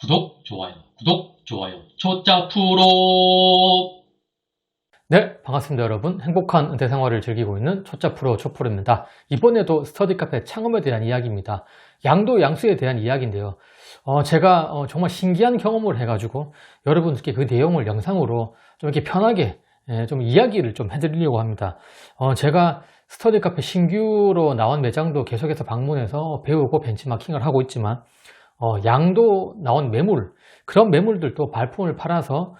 구독, 좋아요, 초짜 프로! 네, 반갑습니다 여러분. 행복한 은퇴 생활을 즐기고 있는 초짜 프로 초프로입니다. 이번에도 스터디 카페 창업에 대한 이야기입니다. 양도 양수에 대한 이야기인데요. 제가 정말 신기한 경험을 해가지고 여러분들께 그 내용을 영상으로 좀 이렇게 편하게 좀 이야기를 좀 해드리려고 합니다. 제가 스터디 카페 신규로 나온 매장도 계속해서 방문해서 배우고 벤치마킹을 하고 있지만 양도 나온 매물, 그런 매물들도 발품을 팔아서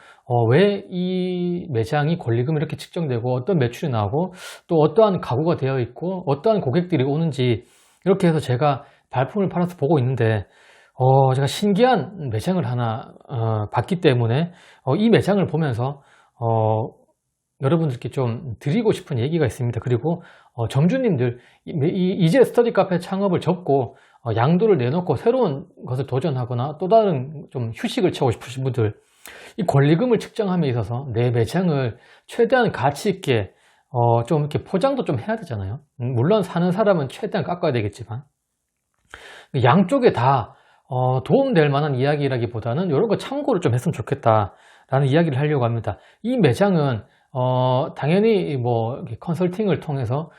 왜 이 매장이 권리금이 이렇게 측정되고 어떤 매출이 나오고 또 어떠한 가구가 되어 있고 어떠한 고객들이 오는지 이렇게 해서 제가 발품을 팔아서 보고 있는데 제가 신기한 매장을 하나 봤기 때문에 이 매장을 보면서 여러분들께 좀 드리고 싶은 얘기가 있습니다. 그리고 점주님들 이제 스터디 카페 창업을 접고 양도를 내놓고 새로운 것을 도전하거나 또 다른 좀 휴식을 취하고 싶으신 분들, 이 권리금을 측정함에 있어서 내 매장을 최대한 가치 있게 좀 이렇게 포장도 좀 해야 되잖아요. 물론 사는 사람은 최대한 깎아야 되겠지만 양쪽에 다 도움될 만한 이야기라기보다는 이런 거 참고를 좀 했으면 좋겠다라는 이야기를 하려고 합니다. 이 매장은 당연히 뭐 이렇게 컨설팅을 통해서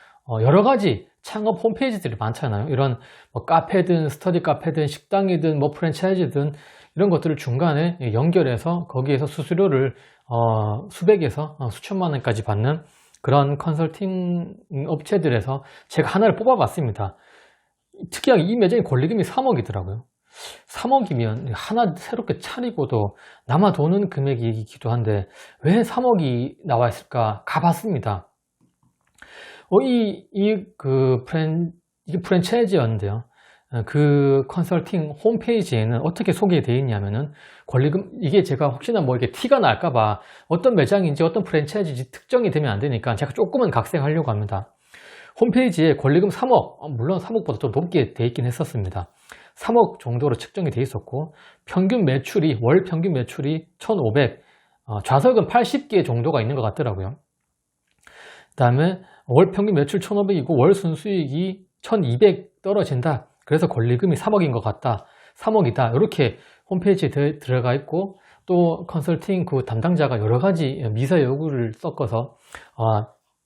여러 가지 창업 홈페이지들이 많잖아요. 이런 뭐 카페든 스터디 카페든 식당이든 뭐 프랜차이즈든 이런 것들을 중간에 연결해서 거기에서 수수료를 수백에서 수천만 원까지 받는 그런 컨설팅 업체들에서 제가 하나를 뽑아봤습니다. 특이하게 이 매장의 권리금이 3억이더라고요. 3억이면 하나 새롭게 차리고도 남아 도는 금액이기도 한데 왜 3억이 나와 있을까 가봤습니다. 이게 프랜차이즈였는데요. 그 컨설팅 홈페이지에는 어떻게 소개되어 있냐면은 권리금, 이게 제가 혹시나 뭐 이게 티가 날까봐 어떤 매장인지 어떤 프랜차이즈인지 특정이 되면 안 되니까 제가 조금은 각색하려고 합니다. 홈페이지에 권리금 3억, 물론 3억보다 좀 높게 돼 있긴 했었습니다. 3억 정도로 측정이 돼 있었고 월 평균 매출이 1,500, 좌석은 80개 정도가 있는 것 같더라고요. 그 다음에 월 평균 매출 1,500이고 월 순수익이 1,200 떨어진다. 그래서 권리금이 3억인 것 같다. 3억이다. 이렇게 홈페이지에 들어가 있고 또 컨설팅 그 담당자가 여러 가지 미사 여구를 섞어서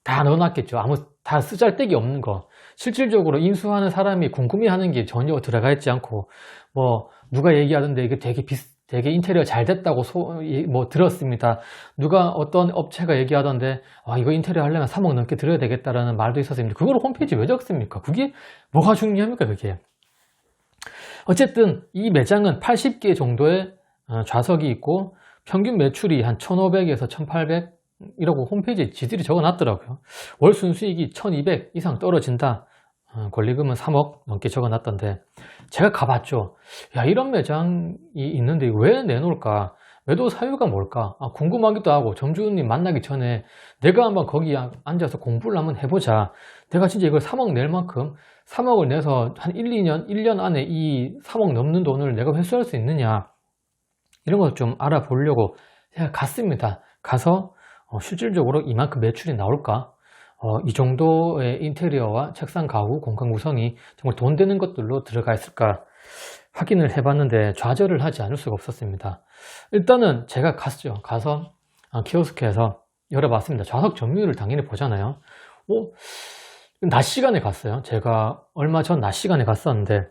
다 넣어놨겠죠. 다 쓰잘데기 없는 거. 실질적으로 인수하는 사람이 궁금해하는 게 전혀 들어가 있지 않고 뭐 누가 얘기하던데 이게 되게 인테리어 잘 됐다고 뭐 들었습니다. 누가 어떤 업체가 얘기하던데 이거 인테리어 하려면 3억 넘게 들어야 되겠다라는 말도 있었습니다. 그걸 홈페이지에 왜 적습니까? 그게 뭐가 중요합니까 그게? 어쨌든 이 매장은 80개 정도의 좌석이 있고 평균 매출이 한 1,500에서 1,800 이라고 홈페이지에 지들이 적어놨더라고요. 월 순수익이 1,200 이상 떨어진다. 권리금은 3억 넘게 적어놨던데 제가 가봤죠. 야, 이런 매장이 있는데 왜 내놓을까? 매도 사유가 뭘까? 궁금하기도 하고 점주님 만나기 전에 내가 한번 거기 앉아서 공부를 한번 해보자. 내가 진짜 이걸 3억 낼 만큼 3억을 내서 한 1년 안에 이 3억 넘는 돈을 내가 회수할 수 있느냐, 이런 걸 좀 알아보려고 제가 갔습니다. 가서 실질적으로 이만큼 매출이 나올까? 이 정도의 인테리어와 책상 가구, 공간 구성이 정말 돈 되는 것들로 들어가 있을까 확인을 해봤는데 좌절을 하지 않을 수가 없었습니다. 일단은 제가 갔죠. 가서 키오스크에서 열어봤습니다. 좌석 점유율을 당연히 보잖아요. 낮 시간에 갔어요. 제가 얼마 전 낮 시간에 갔었는데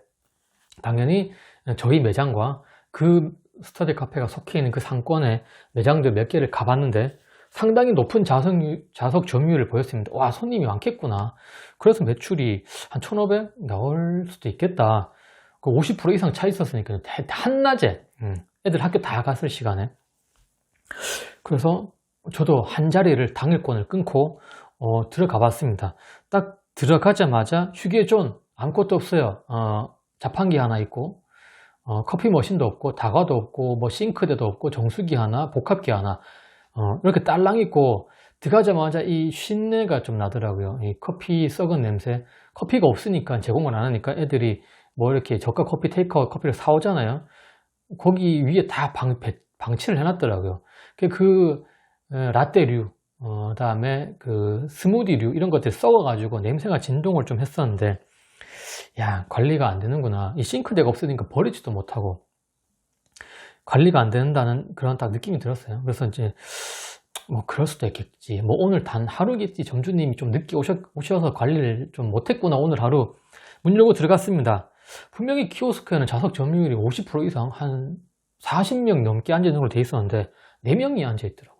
당연히 저희 매장과 그 스터디 카페가 속해 있는 그 상권의 매장들 몇 개를 가봤는데 상당히 높은 좌석 점유율을 보였습니다. 와, 손님이 많겠구나. 그래서 매출이 한 1,500 나올 수도 있겠다. 그 50% 이상 차 있었으니까 한낮에 애들 학교 다 갔을 시간에. 그래서 저도 한 자리를 당일권을 끊고 들어가 봤습니다. 딱 들어가자마자 휴게존 아무것도 없어요. 자판기 하나 있고 커피 머신도 없고 다과도 없고 뭐 싱크대도 없고 정수기 하나, 복합기 하나, 이렇게 딸랑 있고 들어가자마자 이 쉰내가 좀 나더라고요. 이 커피 썩은 냄새. 커피가 없으니까 제공을 안 하니까 애들이 뭐 이렇게 저가 커피, 테이크아웃 커피를 사오잖아요. 거기 위에 다 방치를 해놨더라고요. 라떼류, 그다음에 그 스무디류 이런 것들 썩어가지고 냄새가 진동을 좀 했었는데, 야, 관리가 안 되는구나. 이 싱크대가 없으니까 버리지도 못하고. 관리가 안 된다는 그런 딱 느낌이 들었어요. 그래서 이제 뭐 그럴 수도 있겠지. 뭐 오늘 단 하루겠지. 점주님이 좀 늦게 오셔서 관리를 좀 못했구나. 오늘 하루 문 열고 들어갔습니다. 분명히 키오스크에는 좌석 점유율이 50% 이상 한 40명 넘게 앉아있는 걸로 돼 있었는데 4명이 앉아있더라고요.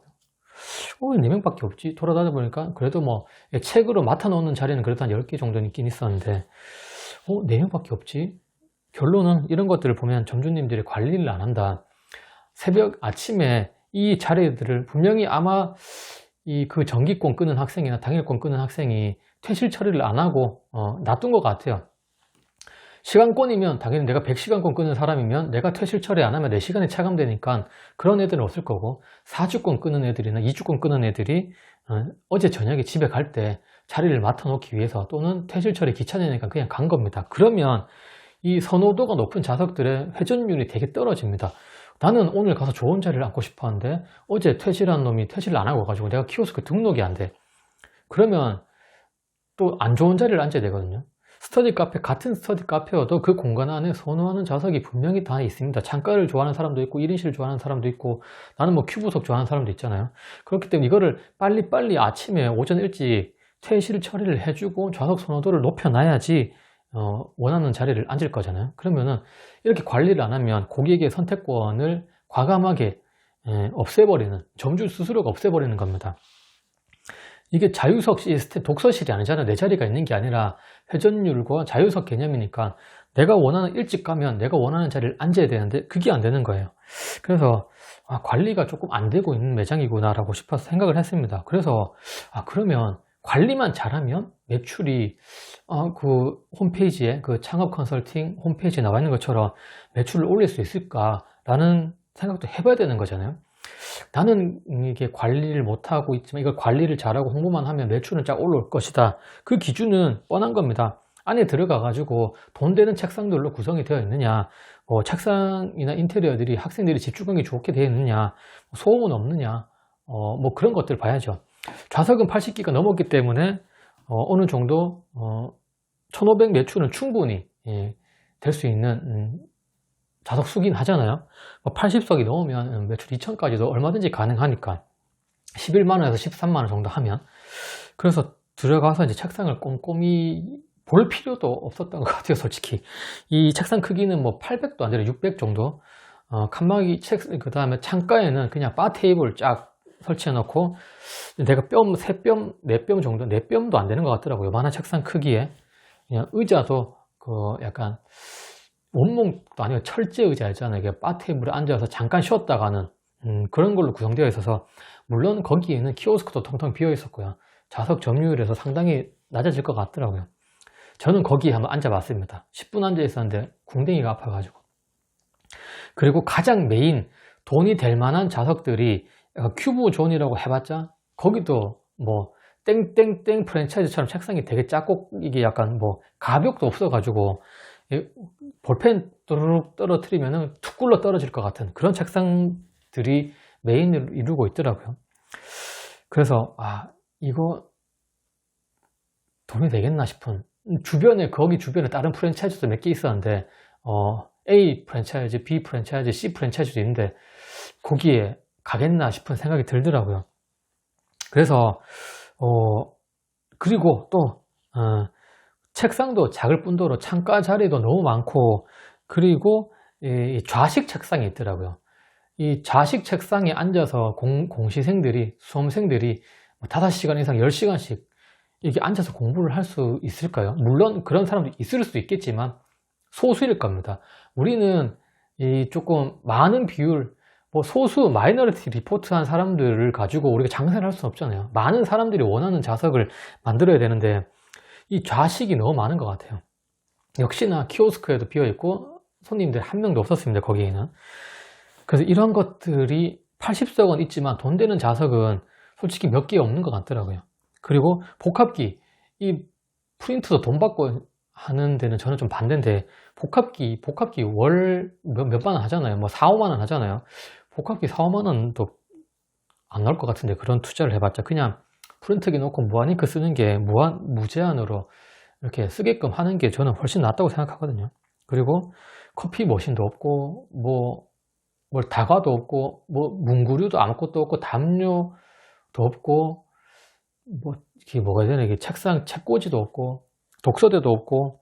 왜 4명밖에 없지? 돌아다니다 보니까 그래도 뭐 책으로 맡아놓는 자리는 그래도 한 10개 정도는 있긴 있었는데 4명밖에 없지? 결론은 이런 것들을 보면 점주님들이 관리를 안 한다. 새벽 아침에 이 자리들을 분명히 아마 그 정기권 끄는 학생이나 당일권 끄는 학생이 퇴실 처리를 안 하고 놔둔 것 같아요. 시간권이면 당연히 내가 100시간권 끄는 사람이면 내가 퇴실 처리 안 하면 내 시간이 차감되니까 그런 애들은 없을 거고 4주권 끄는 애들이나 2주권 끄는 애들이 어제 저녁에 집에 갈 때 자리를 맡아놓기 위해서 또는 퇴실 처리 귀찮으니까 그냥 간 겁니다. 그러면 이 선호도가 높은 좌석들의 회전율이 되게 떨어집니다. 나는 오늘 가서 좋은 자리를 앉고 싶어 하는데 어제 퇴실한 놈이 퇴실을 안 하고 가지고 내가 키오스크 등록이 안 돼. 그러면 또 안 좋은 자리를 앉아야 되거든요. 스터디 카페, 같은 스터디 카페여도 그 공간 안에 선호하는 좌석이 분명히 다 있습니다. 창가를 좋아하는 사람도 있고 1인실을 좋아하는 사람도 있고 나는 뭐 큐브석 좋아하는 사람도 있잖아요. 그렇기 때문에 이거를 빨리빨리 아침에 오전 일찍 퇴실 처리를 해주고 좌석 선호도를 높여놔야지 원하는 자리를 앉을 거잖아요. 그러면은 이렇게 관리를 안 하면 고객의 선택권을 과감하게 없애버리는, 점주 스스로가 없애버리는 겁니다. 이게 자유석 시스템, 독서실이 아니잖아요. 내 자리가 있는 게 아니라 회전율과 자유석 개념이니까 내가 원하는 일찍 가면 내가 원하는 자리를 앉아야 되는데 그게 안 되는 거예요. 그래서 관리가 조금 안 되고 있는 매장이구나 라고 싶어서 생각을 했습니다. 그래서 그러면 관리만 잘하면 매출이 그 홈페이지에 그 창업 컨설팅 홈페이지에 나와 있는 것처럼 매출을 올릴 수 있을까라는 생각도 해봐야 되는 거잖아요. 나는 이게 관리를 못하고 있지만 이걸 관리를 잘하고 홍보만 하면 매출은 쫙 올라올 것이다. 그 기준은 뻔한 겁니다. 안에 들어가 가지고 돈 되는 책상들로 구성이 되어 있느냐, 책상이나 인테리어들이 학생들이 집중하기 좋게 되어 있느냐, 소음은 없느냐, 뭐 그런 것들 봐야죠. 좌석은 80기가 넘었기 때문에 어느 정도 1500 매출은 충분히 될 수 있는 좌석 수긴 하잖아요. 80석이 넘으면 매출 2000까지도 얼마든지 가능하니까 11만원에서 13만원 정도 하면. 그래서 들어가서 이제 책상을 꼼꼼히 볼 필요도 없었던 것 같아요. 솔직히 이 책상 크기는 뭐 800도 안 되는 600 정도, 칸막이 그 다음에 창가에는 그냥 바 테이블 쫙 설치해 놓고 내가 3뼘, 4뼘 정도, 4뼘도 안 되는 것 같더라고요. 요만한 책상 크기에 그냥 의자도 약간 원목도 아니고 철제 의자 있잖아요. 이게 바 테이블에 앉아서 잠깐 쉬었다 가는 그런 걸로 구성되어 있어서, 물론 거기에는 키오스크도 텅텅 비어 있었고요. 좌석 점유율에서 상당히 낮아질 것 같더라고요. 저는 거기에 한번 앉아봤습니다. 10분 앉아 있었는데 궁뎅이가 아파가지고. 그리고 가장 메인 돈이 될 만한 좌석들이 큐브 존이라고 해봤자 거기도 뭐 땡땡땡 프랜차이즈처럼 책상이 되게 작고 이게 약간 뭐 가격도 없어가지고 볼펜 또르륵 떨어뜨리면은 툭 굴러 떨어질 것 같은 그런 책상들이 메인을 이루고 있더라고요. 그래서 이거 돈이 되겠나 싶은, 주변에 거기 주변에 다른 프랜차이즈도 몇 개 있었는데 A 프랜차이즈, B 프랜차이즈, C 프랜차이즈도 있는데 거기에 가겠나 싶은 생각이 들더라고요. 그래서 그리고 또 책상도 작을 뿐더러 창가 자리도 너무 많고, 그리고 이 좌식 책상이 있더라고요. 이 좌식 책상에 앉아서 공시생들이, 수험생들이 5시간 이상 10시간씩 이렇게 앉아서 공부를 할 수 있을까요? 물론 그런 사람도 있을 수 있겠지만 소수일 겁니다. 우리는 이 조금 많은 비율, 뭐 소수 마이너리티 리포트한 사람들을 가지고 우리가 장사를 할 수는 없잖아요. 많은 사람들이 원하는 좌석을 만들어야 되는데 이 좌식이 너무 많은 것 같아요. 역시나 키오스크에도 비어있고 손님들 한 명도 없었습니다. 거기에는. 그래서 이런 것들이 80석은 있지만 돈 되는 좌석은 솔직히 몇 개 없는 것 같더라고요. 그리고 복합기, 이 프린트도 돈 받고 하는 데는 저는 좀 반대인데, 복합기 월 몇만 원 하잖아요. 뭐 4, 5만 원 하잖아요. 복합기 4, 5만 원도 안 나올 것 같은데 그런 투자를 해봤자 그냥 프린트기 놓고 무한잉크 쓰는 게 무제한으로 이렇게 쓰게끔 하는 게 저는 훨씬 낫다고 생각하거든요. 그리고 커피 머신도 없고 뭐 뭘 다과도 없고, 뭐 문구류도 아무것도 없고, 담요도 없고, 뭐 이게 뭐가 되나, 이게 책상 책꽂이도 없고, 독서대도 없고.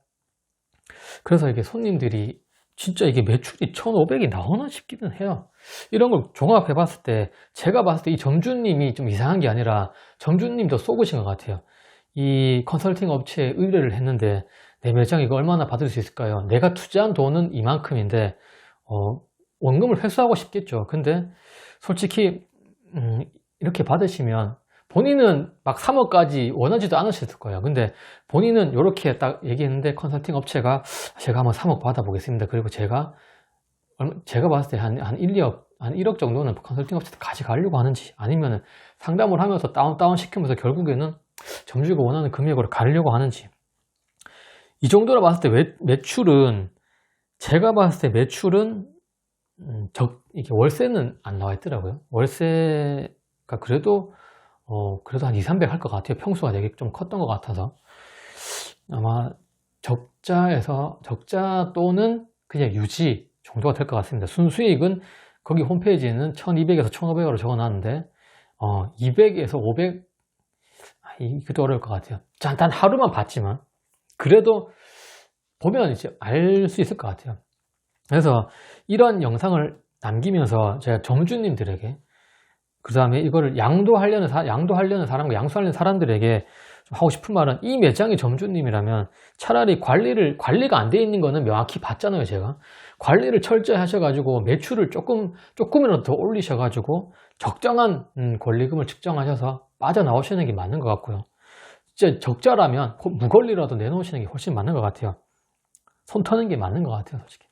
그래서 이게 손님들이 진짜 이게 매출이 1,500이 나오나 싶기는 해요. 이런 걸 종합해 봤을 때, 제가 봤을 때 이 점주님이 좀 이상한 게 아니라 점주님도 속으신 것 같아요. 이 컨설팅 업체에 의뢰를 했는데 내 매장 이거 얼마나 받을 수 있을까요? 내가 투자한 돈은 이만큼인데 원금을 회수하고 싶겠죠. 근데 솔직히 이렇게 받으시면 본인은 막 3억까지 원하지도 않으셨을 거예요. 근데 본인은 이렇게 딱 얘기했는데 컨설팅 업체가 제가 한번 3억 받아보겠습니다. 그리고 제가 봤을 때 한 1억 정도는 컨설팅 업체한테 가져가려고 하는지, 아니면 상담을 하면서 다운 시키면서 결국에는 점주가 원하는 금액으로 가려고 하는지, 이 정도로 봤을 때 매출은, 제가 봤을 때 매출은 이게 월세는 안 나와 있더라고요. 월세가 그래도 한 2, 300 할 것 같아요. 평수가 되게 좀 컸던 것 같아서. 아마 적자 또는 그냥 유지 정도가 될 것 같습니다. 순수익은 거기 홈페이지에는 1200에서 1500으로 적어놨는데 200에서 500, 이것도 어려울 것 같아요. 단 하루만 봤지만 그래도 보면 이제 알 수 있을 것 같아요. 그래서 이런 영상을 남기면서 제가 점주님들에게, 그 다음에 이거를 양도하려는 사람과 양수하려는 사람들에게 좀 하고 싶은 말은, 이 매장의 점주님이라면 차라리 관리가 안 돼 있는 거는 명확히 봤잖아요. 제가 관리를 철저히 하셔가지고 매출을 조금이라도 더 올리셔가지고 적정한 권리금을 측정하셔서 빠져나오시는 게 맞는 것 같고요. 진짜 적자라면 무권리라도 내놓으시는 게 훨씬 맞는 것 같아요. 손 터는 게 맞는 것 같아요, 솔직히.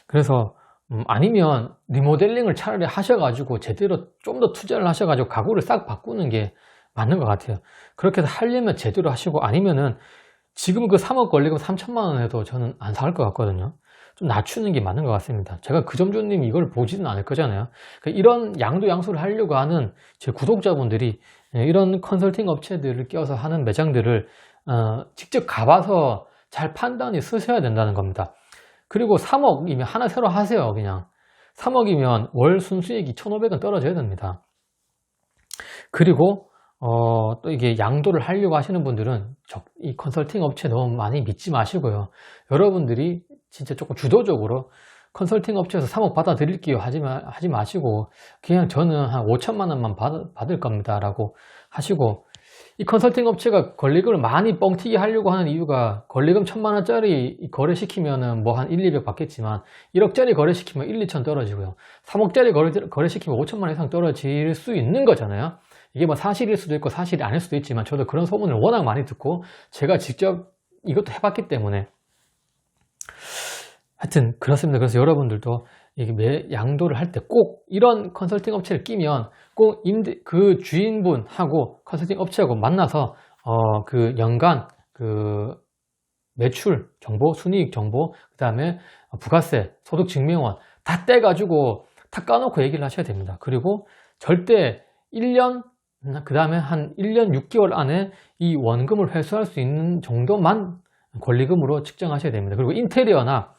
그래서 아니면 리모델링을 차라리 하셔가지고 제대로 좀 더 투자를 하셔가지고 가구를 싹 바꾸는 게 맞는 것 같아요. 그렇게 해서 하려면 제대로 하시고, 아니면은 지금 그 3억 권리금 3천만 원 해도 저는 안 살 것 같거든요. 좀 낮추는 게 맞는 것 같습니다. 제가 그 점주님이 이걸 보지는 않을 거잖아요. 이런 양도양수를 하려고 하는 제 구독자분들이 이런 컨설팅 업체들을 껴서 하는 매장들을 직접 가봐서 잘 판단이 쓰셔야 된다는 겁니다. 그리고 3억이면 하나 새로 하세요. 그냥 3억이면 월 순수익이 1,500원 떨어져야 됩니다. 그리고 또 이게 양도를 하려고 하시는 분들은 이 컨설팅 업체 너무 많이 믿지 마시고요. 여러분들이 진짜 조금 주도적으로 컨설팅 업체에서 3억 받아드릴게요 하지 마시고, 그냥 저는 한 5천만 원만 받을 겁니다 라고 하시고, 이 컨설팅 업체가 권리금을 많이 뻥튀기 하려고 하는 이유가, 권리금 1,000만 원짜리 거래시키면은 뭐 한 1, 200 받겠지만 1억짜리 거래시키면 1, 2천 떨어지고요. 3억짜리 거래시키면 5천만 원 이상 떨어질 수 있는 거잖아요. 이게 뭐 사실일 수도 있고 사실이 아닐 수도 있지만, 저도 그런 소문을 워낙 많이 듣고 제가 직접 이것도 해봤기 때문에. 하여튼 그렇습니다. 그래서 여러분들도 이게 양도를 할 때 꼭 이런 컨설팅 업체를 끼면 꼭 그 주인분하고 컨설팅 업체하고 만나서 그 연간 그 매출 정보, 순이익 정보, 그 다음에 부가세, 소득증명원 다 떼가지고 다 까놓고 얘기를 하셔야 됩니다. 그리고 절대 1년, 그 다음에 한 1년 6개월 안에 이 원금을 회수할 수 있는 정도만 권리금으로 측정하셔야 됩니다. 그리고 인테리어나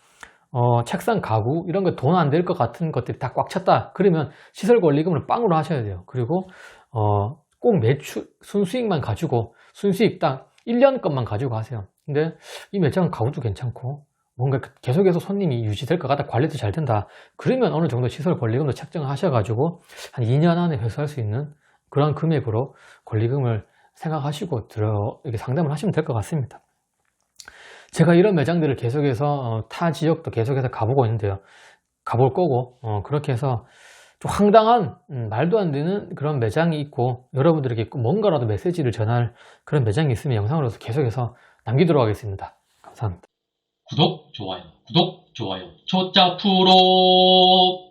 책상 가구 이런 거 돈 안 될 것 같은 것들이 다 꽉 찼다 그러면 시설 권리금을 빵으로 하셔야 돼요. 그리고 꼭 매출 순수익만 가지고, 순수익 딱 1년 것만 가지고 하세요. 근데 이 매장은 가구도 괜찮고 뭔가 계속해서 손님이 유지될 것 같다, 관리도 잘 된다, 그러면 어느 정도 시설 권리금도 책정하셔가지고 한 2년 안에 회수할 수 있는 그런 금액으로 권리금을 생각하시고 이렇게 상담을 하시면 될 것 같습니다. 제가 이런 매장들을 계속해서 타 지역도 계속해서 가보고 있는데요. 가볼 거고, 그렇게 해서 좀 황당한, 말도 안 되는 그런 매장이 있고, 여러분들에게 뭔가라도 메시지를 전할 그런 매장이 있으면 영상으로서 계속해서 남기도록 하겠습니다. 감사합니다. 구독, 좋아요, 초짜 프로.